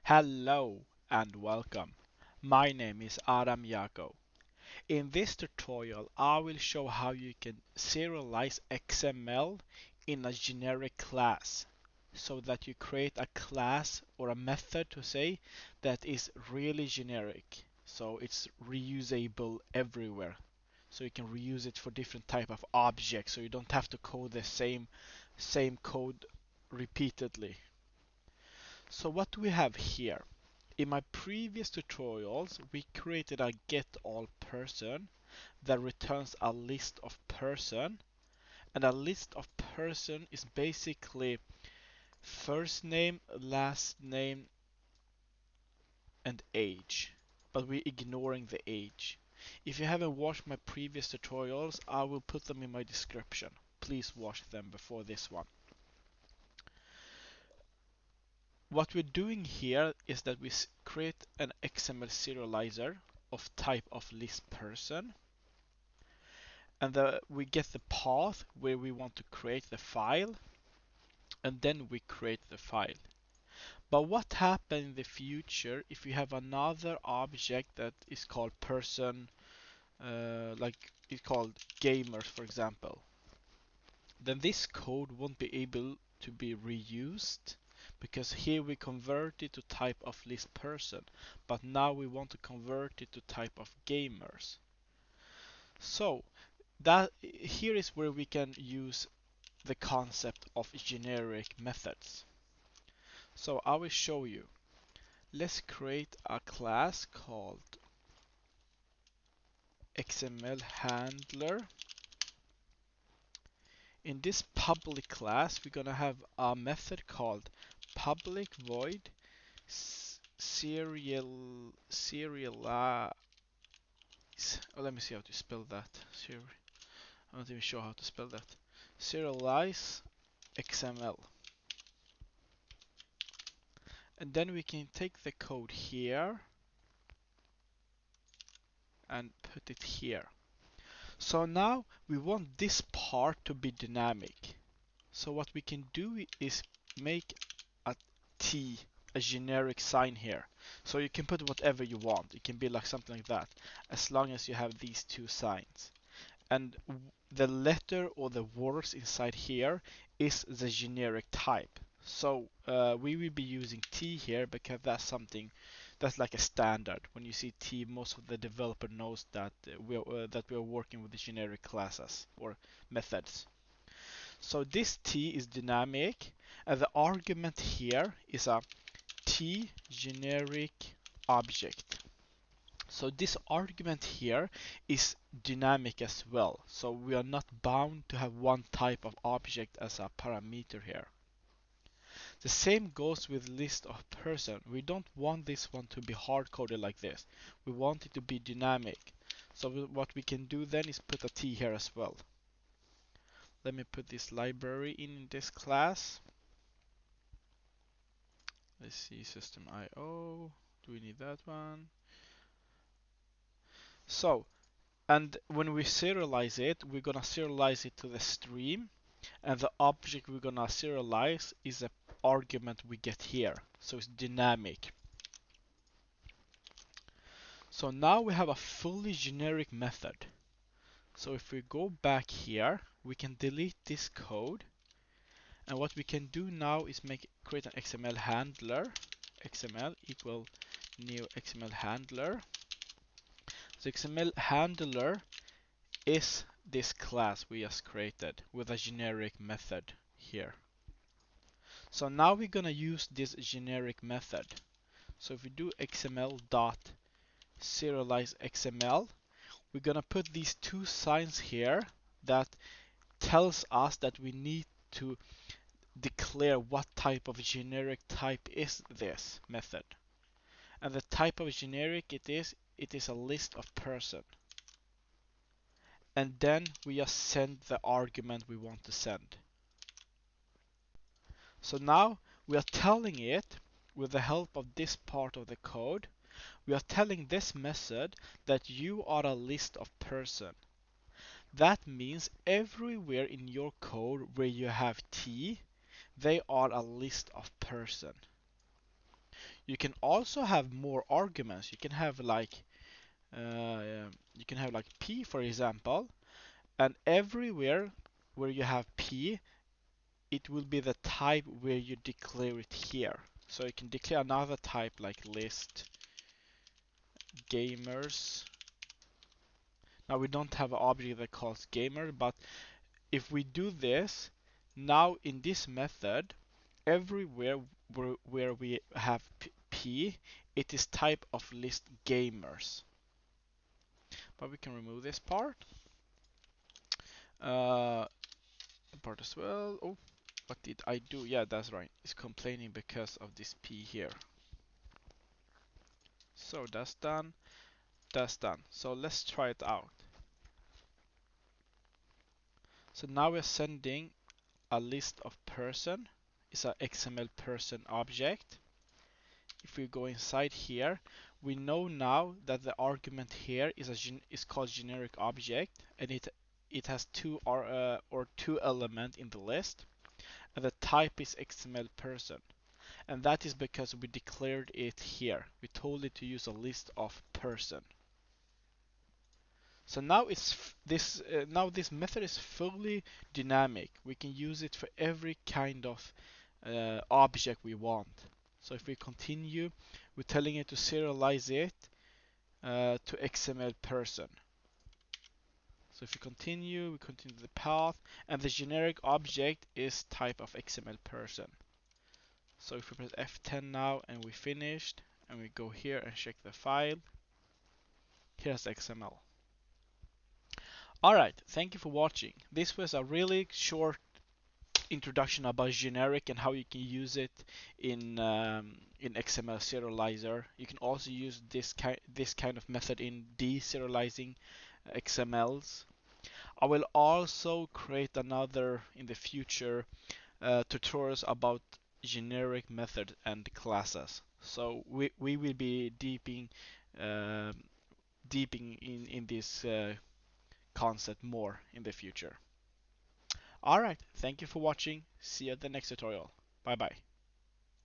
Hello and welcome. My name is Adam Yako. In this tutorial, I will show how you can serialize XML in a generic class so that you create a class or a method to say that is really generic. So it's reusable everywhere. So you can reuse it for different type of objects so you don't have to code the same code repeatedly. So what do we have here? In my previous tutorials, we created a getAllPerson that returns a list of person, and a list of person is basically first name, last name, and age, but we're ignoring the age. If you haven't watched my previous tutorials, I will put them in my description. Please watch them before this one. What we're doing here is that we create an XML serializer of type of list person, and we get the path where we want to create the file, and then we create the file. But what happens in the future if you have another object that is called person, like it's called gamers, for example? Then this code won't be able to be reused because here we convert it to type of list person, but now we want to convert it to type of gamers. So that here is where we can use the concept of generic methods. So I will show you. Let's create a class called XML handler. In this public class, we're gonna have a method called public void serialize. Oh, let me see how to spell that. I'm not even sure how to spell that. Serialize XML. And then we can take the code here and put it here. So now we want this part to be dynamic. So what we can do is make a T, a generic sign here. So you can put whatever you want. It can be like something like that, as long as you have these two signs. And the letter or the words inside here is the generic type. So we will be using T here because that's something that's like a standard. When you see T, most of the developer knows that we are working with the generic classes or methods. So this T is dynamic, and the argument here is a T generic object. So this argument here is dynamic as well. So we are not bound to have one type of object as a parameter here. The same goes with list of person. We don't want this one to be hard-coded like this. We want it to be dynamic. So what we can do then is put a T here as well. Let me put this library in this class. Let's see, system IO. Do we need that one? So, and when we serialize it, we're gonna serialize it to the stream, and the object we're gonna serialize is the argument we get here. So it's dynamic. So now we have a fully generic method. So if we go back here, we can delete this code, and what we can do now is create an XML handler. XML equal new XML handler. The XML handler is this class we just created with a generic method here. So now we're gonna use this generic method. So if we do XML dot serialize XML, we're gonna put these two signs here that tells us that we need to declare what type of generic type is this method. And the type of generic it is a list of person. And then we just send the argument we want to send. So now we are telling it, with the help of this part of the code, we are telling this method that you are a list of person. That means everywhere in your code where you have T, they are a list of person. You can also have more arguments. You can have like p, for example, and everywhere where you have p, it will be the type where you declare it here. So you can declare another type like list gamers. Now we don't have an object that calls gamer, but if we do this, now in this method, everywhere where we have p, it is type of list gamers. But we can remove this uh, part as well. Oh, what did I do? Yeah, that's right. It's complaining because of this p here. So that's done. That's done. So let's try it out. So now we're sending a list of person. It's a XML person object. If we go inside here, we know now that the argument here is called generic object, and it has two element in the list, and the type is XML person, and that is because we declared it here. We told it to use a list of person. So now this method is fully dynamic. We can use it for every kind of object we want. So if we continue, we're telling it to serialize it to XML person. So if we continue the path, and the generic object is type of XML person. So if we press F10 now and we finished, and we go here and check the file, here's XML. Alright, thank you for watching. This was a really short introduction about generic and how you can use it in XML serializer. You can also use this kind of method in deserializing XMLs. I will also create another in the future tutorials about generic method and classes. So we will be uh, deeping in this concept more in the future. Alright, thank you for watching. See you at the next tutorial. Bye bye.